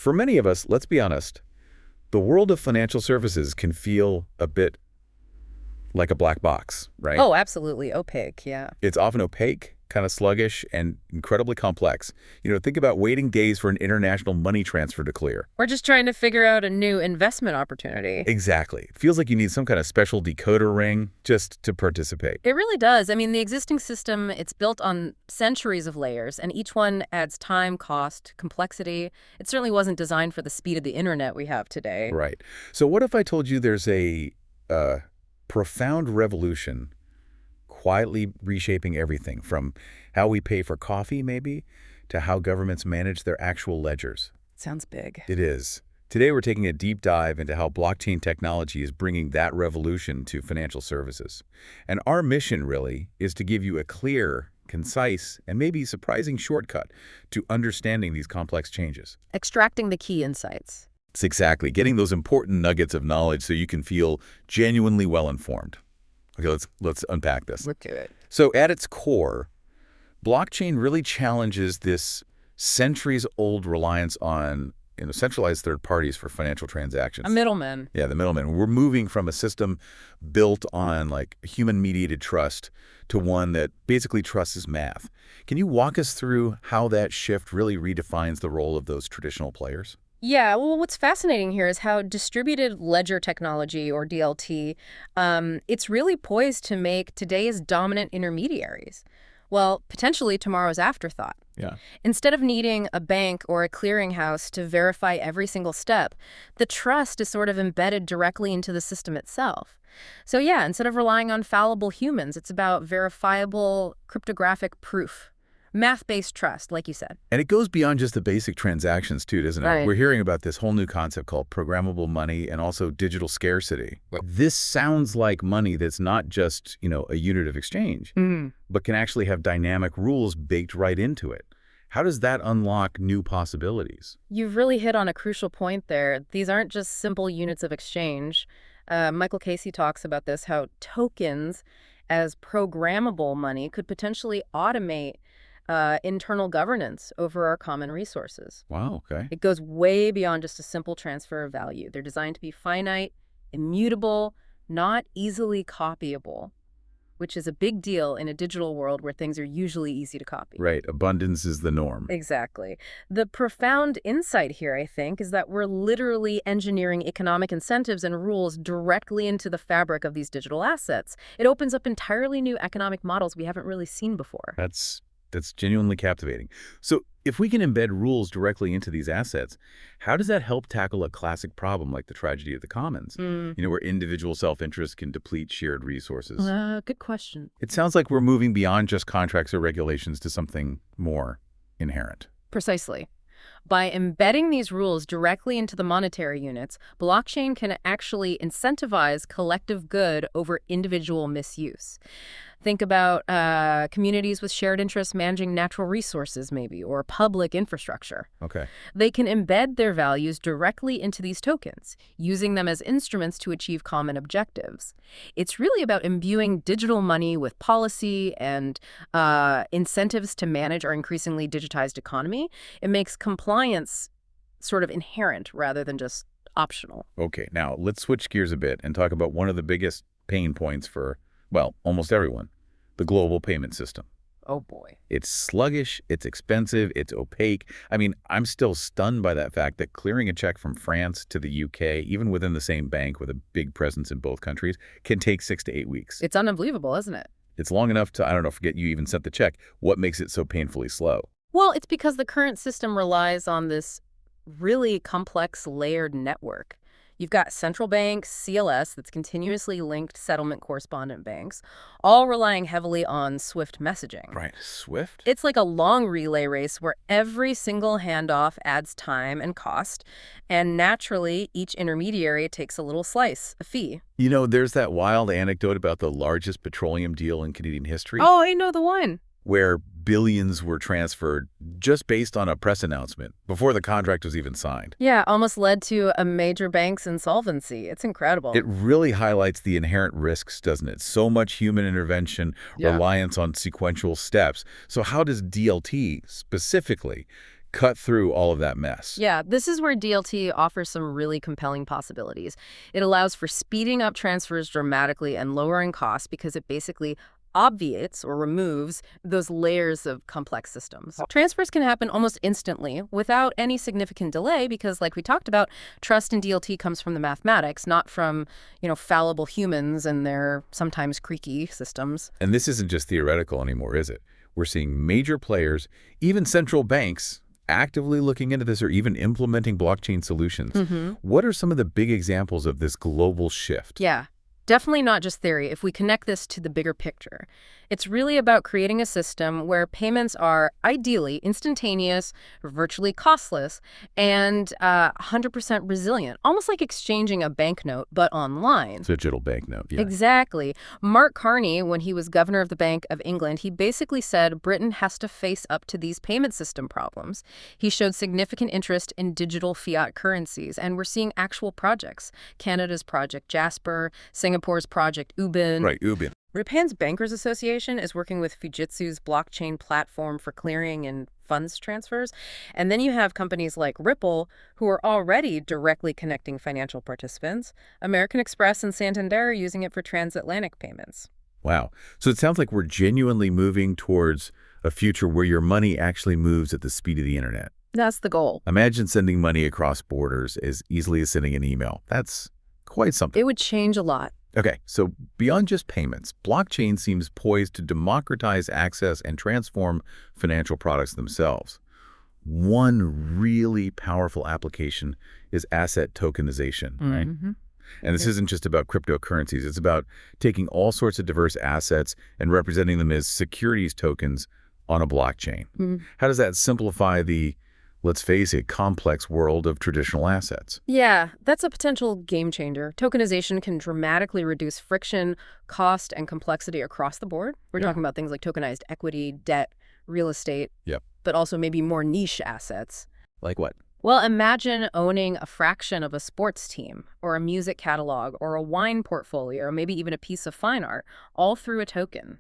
For many of us, let's be honest, the world of financial services can feel a bit like a black box, right? Oh, absolutely. Opaque, yeah. It's often opaque, kind of sluggish, and incredibly complex. Think about waiting days for an international money transfer to clear. Or just trying to figure out a new investment opportunity. Exactly. Feels like you need some kind of special decoder ring just to participate. It really does. I mean, the existing system, it's built on centuries of layers, and each one adds time, cost, complexity. It certainly wasn't designed for the speed of the internet we have today. Right. So what if I told you there's a profound revolution quietly reshaping everything from how we pay for coffee, maybe, to how governments manage their actual ledgers? Sounds big. It is. Today, we're taking a deep dive into how blockchain technology is bringing that revolution to financial services. And our mission, really, is to give you a clear, concise, and maybe surprising shortcut to understanding these complex changes. Extracting the key insights. It's exactly getting those important nuggets of knowledge so you can feel genuinely well-informed. Okay, let's unpack this. Let's do it. So at its core, blockchain really challenges this centuries-old reliance on centralized third parties for financial transactions. A middleman. Yeah, the middleman. We're moving from a system built on human-mediated trust to one that basically trusts math. Can you walk us through how that shift really redefines the role of those traditional players? Yeah, well, what's fascinating here is how distributed ledger technology, or DLT, it's really poised to make today's dominant intermediaries, well, potentially tomorrow's afterthought. Yeah. Instead of needing a bank or a clearinghouse to verify every single step, the trust is sort of embedded directly into the system itself. So yeah, instead of relying on fallible humans, it's about verifiable cryptographic proof. Math-based trust, like you said. And it goes beyond just the basic transactions, too, doesn't it? Right. We're hearing about this whole new concept called programmable money and also digital scarcity. This sounds like money that's not just, a unit of exchange, but can actually have dynamic rules baked right into it. How does that unlock new possibilities? You've really hit on a crucial point there. These aren't just simple units of exchange. Michael Casey talks about this, how tokens as programmable money could potentially automate internal governance over our common resources. Wow, okay. It goes way beyond just a simple transfer of value. They're designed to be finite, immutable, not easily copyable, which is a big deal in a digital world where things are usually easy to copy. Right. Abundance is the norm. Exactly. The profound insight here, I think, is that we're literally engineering economic incentives and rules directly into the fabric of these digital assets. It opens up entirely new economic models we haven't really seen before. That's genuinely captivating. So if we can embed rules directly into these assets, how does that help tackle a classic problem like the tragedy of the commons, where individual self-interest can deplete shared resources? Good question. It sounds like we're moving beyond just contracts or regulations to something more inherent. Precisely. By embedding these rules directly into the monetary units, blockchain can actually incentivize collective good over individual misuse. Think about communities with shared interests managing natural resources, maybe, or public infrastructure. Okay. They can embed their values directly into these tokens, using them as instruments to achieve common objectives. It's really about imbuing digital money with policy and incentives to manage our increasingly digitized economy. It makes compliance sort of inherent rather than just optional. Okay, now let's switch gears a bit and talk about one of the biggest pain points for, well, almost everyone, the global payment system. Oh, boy. It's sluggish, it's expensive, it's opaque. I mean, I'm still stunned by that fact that clearing a check from France to the UK, even within the same bank with a big presence in both countries, can take 6 to 8 weeks. It's unbelievable, isn't it? It's long enough to, I don't know, forget you even sent the check. What makes it so painfully slow? Well, it's because the current system relies on this really complex layered network. You've got central banks, CLS, that's continuously linked settlement correspondent banks, all relying heavily on SWIFT messaging. Right, SWIFT? It's like a long relay race where every single handoff adds time and cost, and naturally, each intermediary takes a little slice, a fee. There's that wild anecdote about the largest petroleum deal in Canadian history. Oh, I know the one. Where billions were transferred just based on a press announcement before the contract was even signed. Yeah, almost led to a major bank's insolvency. It's incredible. It really highlights the inherent risks, doesn't it? So much human intervention, reliance on sequential steps. So how does DLT specifically cut through all of that mess. Yeah, this is where DLT offers some really compelling possibilities. It allows for speeding up transfers dramatically and lowering costs because it basically obviates or removes those layers of complex systems. Transfers can happen almost instantly without any significant delay because, like we talked about, trust in DLT comes from the mathematics, not from, fallible humans and their sometimes creaky systems. And this isn't just theoretical anymore, is it? We're seeing major players, even central banks, actively looking into this or even implementing blockchain solutions. What are some of the big examples of this global shift? Yeah. Definitely not just theory if we connect this to the bigger picture. It's really about creating a system where payments are ideally instantaneous, virtually costless, and 100% resilient, almost like exchanging a banknote, but online. Digital banknote, yeah. Exactly. Mark Carney, when he was governor of the Bank of England, he basically said Britain has to face up to these payment system problems. He showed significant interest in digital fiat currencies, and we're seeing actual projects. Canada's Project Jasper, Singapore's Project Ubin. Right, Ubin. Japan's Bankers Association is working with Fujitsu's blockchain platform for clearing and funds transfers. And then you have companies like Ripple, who are already directly connecting financial participants. American Express and Santander are using it for transatlantic payments. Wow. So it sounds like we're genuinely moving towards a future where your money actually moves at the speed of the internet. That's the goal. Imagine sending money across borders as easily as sending an email. That's quite something. It would change a lot. Okay, so beyond just payments, blockchain seems poised to democratize access and transform financial products themselves. One really powerful application is asset tokenization, right? And this isn't just about cryptocurrencies. It's about taking all sorts of diverse assets and representing them as securities tokens on a blockchain. How does that simplify the, let's face it, complex world of traditional assets? Yeah, that's a potential game changer. Tokenization can dramatically reduce friction, cost, and complexity across the board. We're talking about things like tokenized equity, debt, real estate, but also maybe more niche assets. Like what? Well, imagine owning a fraction of a sports team, or a music catalog, or a wine portfolio, or maybe even a piece of fine art, all through a token.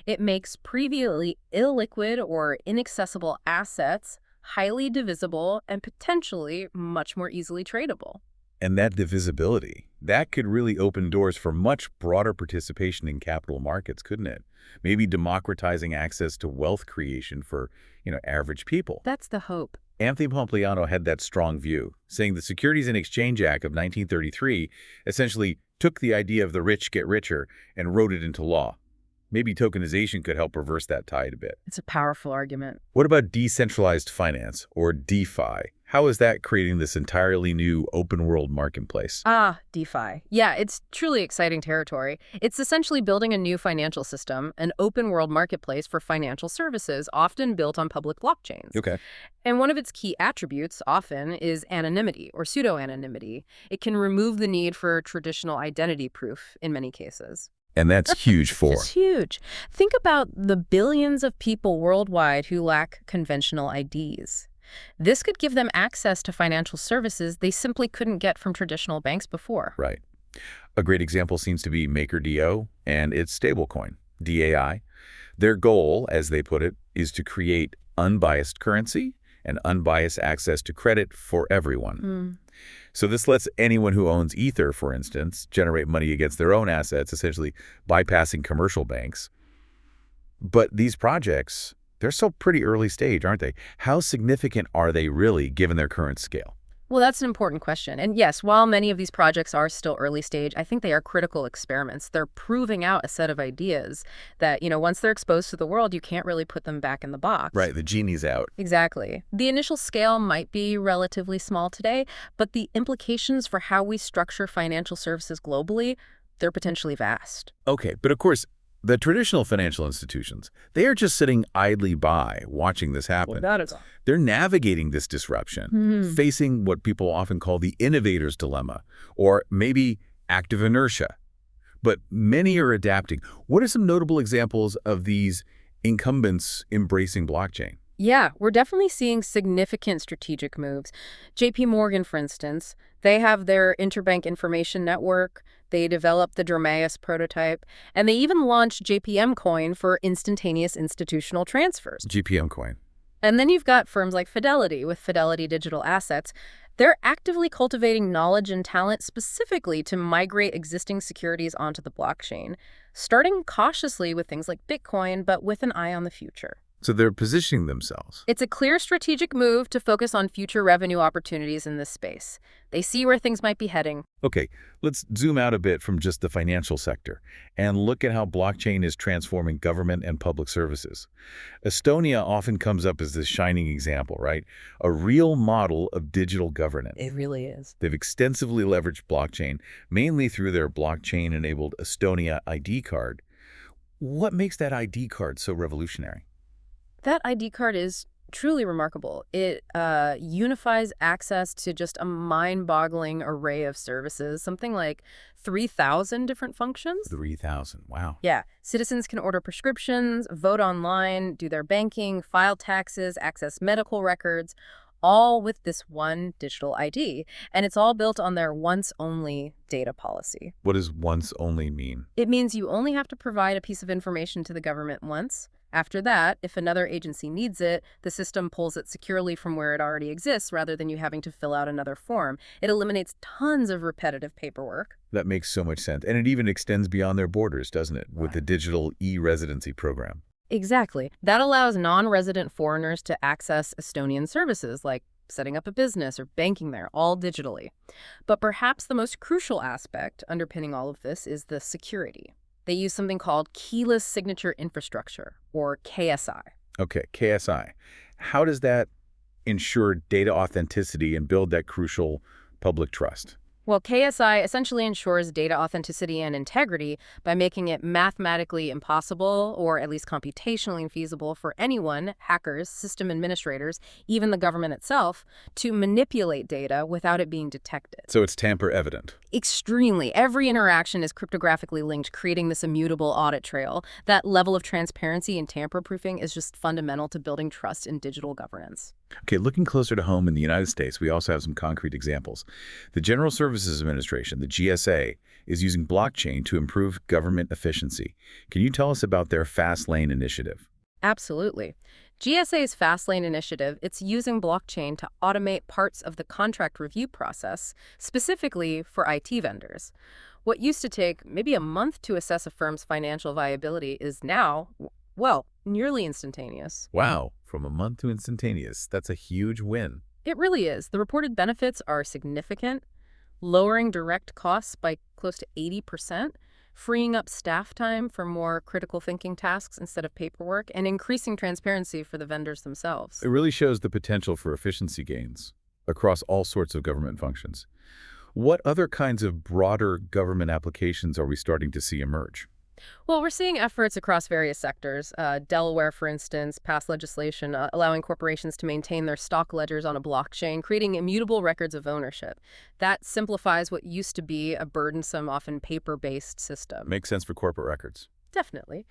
It makes previously illiquid or inaccessible assets highly divisible and potentially much more easily tradable. And that divisibility, that could really open doors for much broader participation in capital markets, couldn't it? Maybe democratizing access to wealth creation for, average people. That's the hope. Anthony Pompliano had that strong view, saying the Securities and Exchange Act of 1933 essentially took the idea of the rich get richer and wrote it into law. Maybe tokenization could help reverse that tide a bit. It's a powerful argument. What about decentralized finance, or DeFi? How is that creating this entirely new open-world marketplace? DeFi. Yeah, it's truly exciting territory. It's essentially building a new financial system, an open-world marketplace for financial services, often built on public blockchains. Okay. And one of its key attributes, often, is anonymity, or pseudo-anonymity. It can remove the need for traditional identity proof in many cases. And that's huge for... It's huge. Think about the billions of people worldwide who lack conventional IDs. This could give them access to financial services they simply couldn't get from traditional banks before. Right. A great example seems to be MakerDAO and its stablecoin, DAI. Their goal, as they put it, is to create unbiased currency and unbiased access to credit for everyone. So this lets anyone who owns Ether, for instance, generate money against their own assets, essentially bypassing commercial banks. But these projects, they're still pretty early stage, aren't they? How significant are they really, given their current scale? Well, that's an important question. And yes, while many of these projects are still early stage, I think they are critical experiments. They're proving out a set of ideas that, once they're exposed to the world, you can't really put them back in the box. Right, the genie's out. Exactly. The initial scale might be relatively small today, but the implications for how we structure financial services globally, they're potentially vast. Okay, but of course, the traditional financial institutions, they are just sitting idly by, watching this happen. Well, that is all. They're navigating this disruption, facing what people often call the innovator's dilemma, or maybe active inertia. But many are adapting. What are some notable examples of these incumbents embracing blockchain? Yeah, we're definitely seeing significant strategic moves. JPMorgan, for instance, they have their interbank information network, they developed the Dromaeus prototype, and they even launched JPM Coin for instantaneous institutional transfers. JPM Coin. And then you've got firms like Fidelity with Fidelity Digital Assets. They're actively cultivating knowledge and talent specifically to migrate existing securities onto the blockchain, starting cautiously with things like Bitcoin, but with an eye on the future. So they're positioning themselves. It's a clear strategic move to focus on future revenue opportunities in this space. They see where things might be heading. Okay, let's zoom out a bit from just the financial sector and look at how blockchain is transforming government and public services. Estonia often comes up as this shining example, right? A real model of digital governance. It really is. They've extensively leveraged blockchain, mainly through their blockchain-enabled Estonia ID card. What makes that ID card so revolutionary? That ID card is truly remarkable. It unifies access to just a mind-boggling array of services, something like 3,000 different functions. 3,000, wow. Yeah. Citizens can order prescriptions, vote online, do their banking, file taxes, access medical records, all with this one digital ID. And it's all built on their once-only data policy. What does once only mean? It means you only have to provide a piece of information to the government once. After that, if another agency needs it, the system pulls it securely from where it already exists rather than you having to fill out another form. It eliminates tons of repetitive paperwork. That makes so much sense. And it even extends beyond their borders, doesn't it, with the digital e-residency program? Exactly. That allows non-resident foreigners to access Estonian services like setting up a business or banking there, all digitally. But perhaps the most crucial aspect underpinning all of this is the security. They use something called keyless signature infrastructure, or KSI. Okay, KSI. How does that ensure data authenticity and build that crucial public trust? Well, KSI essentially ensures data authenticity and integrity by making it mathematically impossible, or at least computationally infeasible, for anyone, hackers, system administrators, even the government itself, to manipulate data without it being detected. So it's tamper evident. Extremely. Every interaction is cryptographically linked, creating this immutable audit trail. That level of transparency and tamper-proofing is just fundamental to building trust in digital governance. Okay, looking closer to home in the United States, we also have some concrete examples. The General Services Administration, the GSA, is using blockchain to improve government efficiency. Can you tell us about their Fast Lane initiative? Absolutely. GSA's Fastlane initiative, it's using blockchain to automate parts of the contract review process, specifically for IT vendors. What used to take maybe a month to assess a firm's financial viability is now, well, nearly instantaneous. Wow, from a month to instantaneous. That's a huge win. It really is. The reported benefits are significant, lowering direct costs by close to 80%, freeing up staff time for more critical thinking tasks instead of paperwork, and increasing transparency for the vendors themselves. It really shows the potential for efficiency gains across all sorts of government functions. What other kinds of broader government applications are we starting to see emerge? Well, we're seeing efforts across various sectors. Delaware, for instance, passed legislation allowing corporations to maintain their stock ledgers on a blockchain, creating immutable records of ownership. That simplifies what used to be a burdensome, often paper-based system. Makes sense for corporate records. Definitely.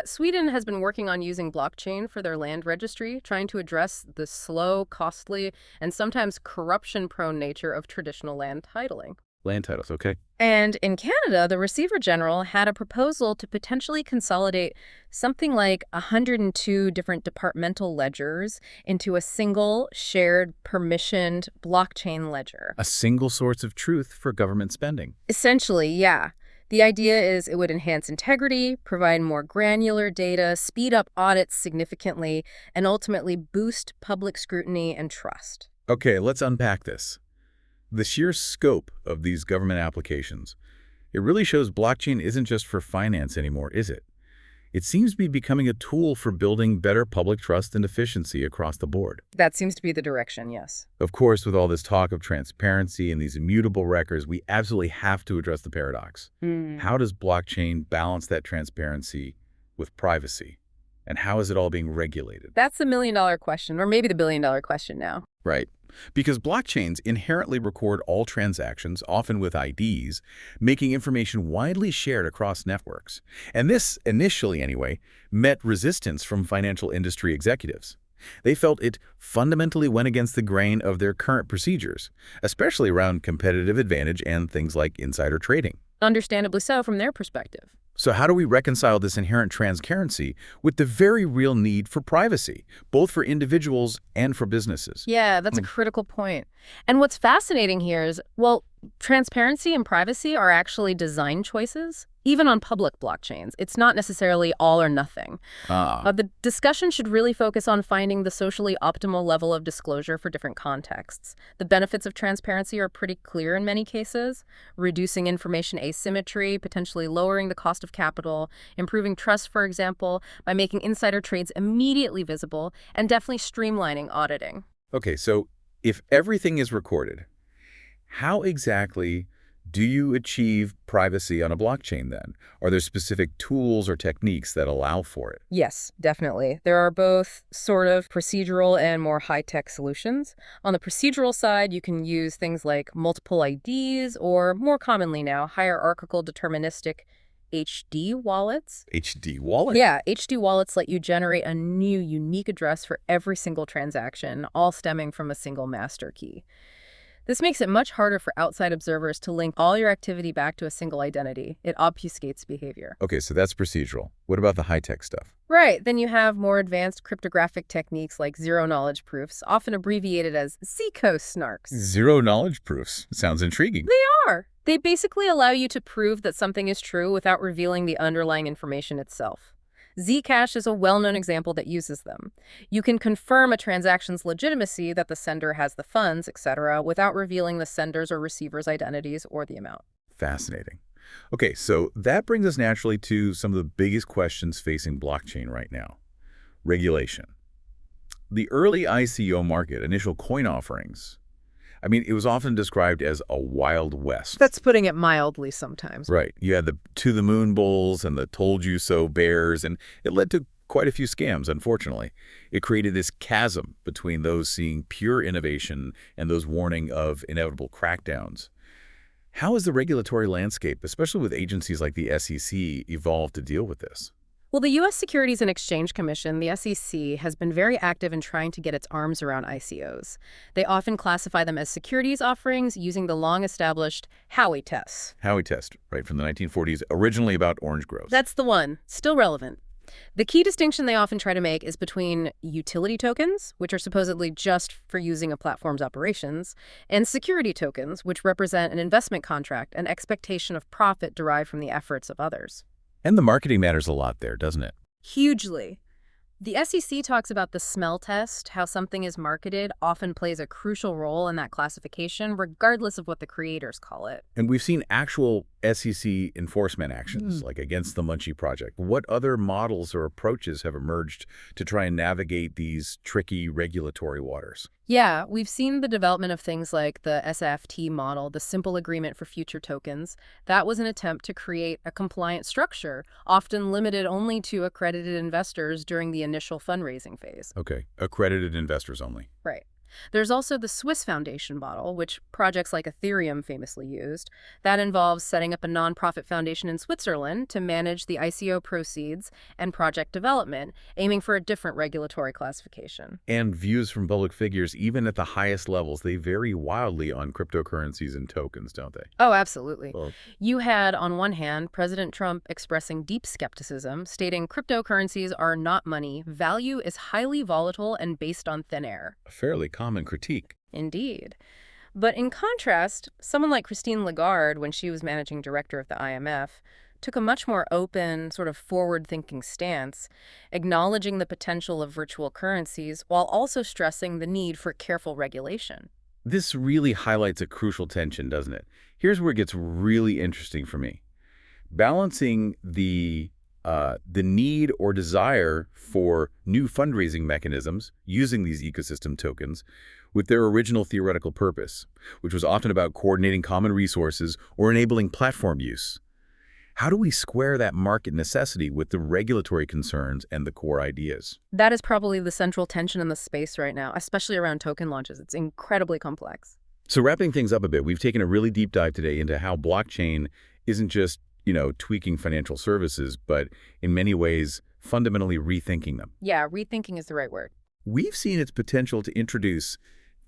Sweden has been working on using blockchain for their land registry, trying to address the slow, costly, and sometimes corruption-prone nature of traditional land titling. Land titles, okay. And in Canada, the Receiver General had a proposal to potentially consolidate something like 102 different departmental ledgers into a single, shared, permissioned blockchain ledger. A single source of truth for government spending. Essentially, yeah. The idea is it would enhance integrity, provide more granular data, speed up audits significantly, and ultimately boost public scrutiny and trust. Okay, let's unpack this. The sheer scope of these government applications, it really shows blockchain isn't just for finance anymore, is it? It seems to be becoming a tool for building better public trust and efficiency across the board. That seems to be the direction, yes. Of course, with all this talk of transparency and these immutable records, we absolutely have to address the paradox. How does blockchain balance that transparency with privacy? And how is it all being regulated? That's the million-dollar question, or maybe the billion-dollar question now. Right. Because blockchains inherently record all transactions, often with IDs, making information widely shared across networks. And this, initially anyway, met resistance from financial industry executives. They felt it fundamentally went against the grain of their current procedures, especially around competitive advantage and things like insider trading. Understandably so from their perspective. So how do we reconcile this inherent transparency with the very real need for privacy, both for individuals and for businesses? Yeah, that's a critical point. And what's fascinating here is, well, transparency and privacy are actually design choices, even on public blockchains. It's not necessarily all or nothing. The discussion should really focus on finding the socially optimal level of disclosure for different contexts. The benefits of transparency are pretty clear in many cases: reducing information asymmetry, potentially lowering the cost of capital, improving trust, for example, by making insider trades immediately visible, and definitely streamlining auditing. Okay, so if everything is recorded, how exactly do you achieve privacy on a blockchain then? Are there specific tools or techniques that allow for it? Yes, definitely. There are both sort of procedural and more high-tech solutions. On the procedural side, you can use things like multiple IDs or, more commonly now, hierarchical deterministic HD wallets. HD wallet? Yeah, HD wallets let you generate a new unique address for every single transaction, all stemming from a single master key. This makes it much harder for outside observers to link all your activity back to a single identity. It obfuscates behavior. Okay, so that's procedural. What about the high-tech stuff? Right, then you have more advanced cryptographic techniques like zero-knowledge proofs, often abbreviated as ZCO snarks. Zero-knowledge proofs. Sounds intriguing. They are. They basically allow you to prove that something is true without revealing the underlying information itself. Zcash is a well-known example that uses them. You can confirm a transaction's legitimacy, that the sender has the funds, etc., without revealing the sender's or receiver's identities or the amount. Fascinating. Okay, so that brings us naturally to some of the biggest questions facing blockchain right now. Regulation. The early ICO market, initial coin offerings, I mean, it was often described as a wild west. That's putting it mildly sometimes. Right. You had the to-the-moon bulls and the told-you-so bears, and it led to quite a few scams, unfortunately. It created this chasm between those seeing pure innovation and those warning of inevitable crackdowns. How has the regulatory landscape, especially with agencies like the SEC, evolved to deal with this? Well, the U.S. Securities and Exchange Commission, the SEC, has been very active in trying to get its arms around ICOs. They often classify them as securities offerings using the long-established Howey test. Howey test, right, from the 1940s, originally about orange groves. That's the one. Still relevant. The key distinction they often try to make is between utility tokens, which are supposedly just for using a platform's operations, and security tokens, which represent an investment contract, an expectation of profit derived from the efforts of others. And the marketing matters a lot there, doesn't it? Hugely. The SEC talks about the smell test, how something is marketed often plays a crucial role in that classification, regardless of what the creators call it. And we've seen actual SEC enforcement actions, like against the Munchie Project. What other models or approaches have emerged to try and navigate these tricky regulatory waters? Yeah, we've seen the development of things like the SFT model, the Simple Agreement for Future Tokens. That was an attempt to create a compliant structure, often limited only to accredited investors during the initial fundraising phase. Okay, accredited investors only. Right. There's also the Swiss Foundation model, which projects like Ethereum famously used. That involves setting up a nonprofit foundation in Switzerland to manage the ICO proceeds and project development, aiming for a different regulatory classification. And views from public figures, even at the highest levels, they vary wildly on cryptocurrencies and tokens, don't they? Oh, absolutely. Well, You had, on one hand, President Trump expressing deep skepticism, stating cryptocurrencies are not money, value is highly volatile and based on thin air. a fairly common critique. Indeed. But in contrast, someone like Christine Lagarde, when she was managing director of the IMF, took a much more open, sort of forward-thinking stance, acknowledging the potential of virtual currencies while also stressing the need for careful regulation. This really highlights a crucial tension, doesn't it? Here's where it gets really interesting for me. Balancing the need or desire for new fundraising mechanisms using these ecosystem tokens with their original theoretical purpose, which was often about coordinating common resources or enabling platform use. How do we square that market necessity with the regulatory concerns and the core ideas? That is probably the central tension in the space right now, especially around token launches. It's incredibly complex. So wrapping things up a bit, we've taken a really deep dive today into how blockchain isn't just, tweaking financial services, but in many ways, fundamentally rethinking them. Yeah, rethinking is the right word. We've seen its potential to introduce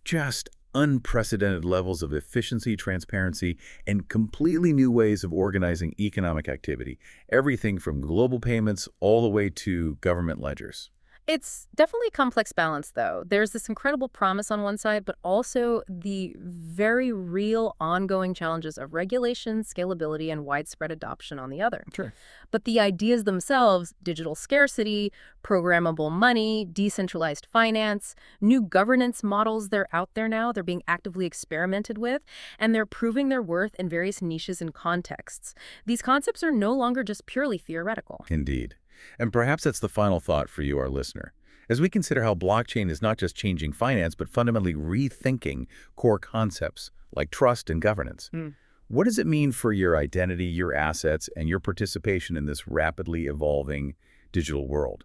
just unprecedented levels of efficiency, transparency, and completely new ways of organizing economic activity. Everything from global payments all the way to government ledgers. It's definitely a complex balance, though. There's this incredible promise on one side, but also the very real ongoing challenges of regulation, scalability, and widespread adoption on the other. Sure. But the ideas themselves, digital scarcity, programmable money, decentralized finance, new governance models, they're out there now. They're being actively experimented with, and they're proving their worth in various niches and contexts. These concepts are no longer just purely theoretical. Indeed. And perhaps that's the final thought for you, our listener. As we consider how blockchain is not just changing finance, but fundamentally rethinking core concepts like trust and governance. What does it mean for your identity, your assets, and your participation in this rapidly evolving digital world?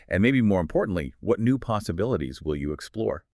And maybe more importantly, what new possibilities will you explore?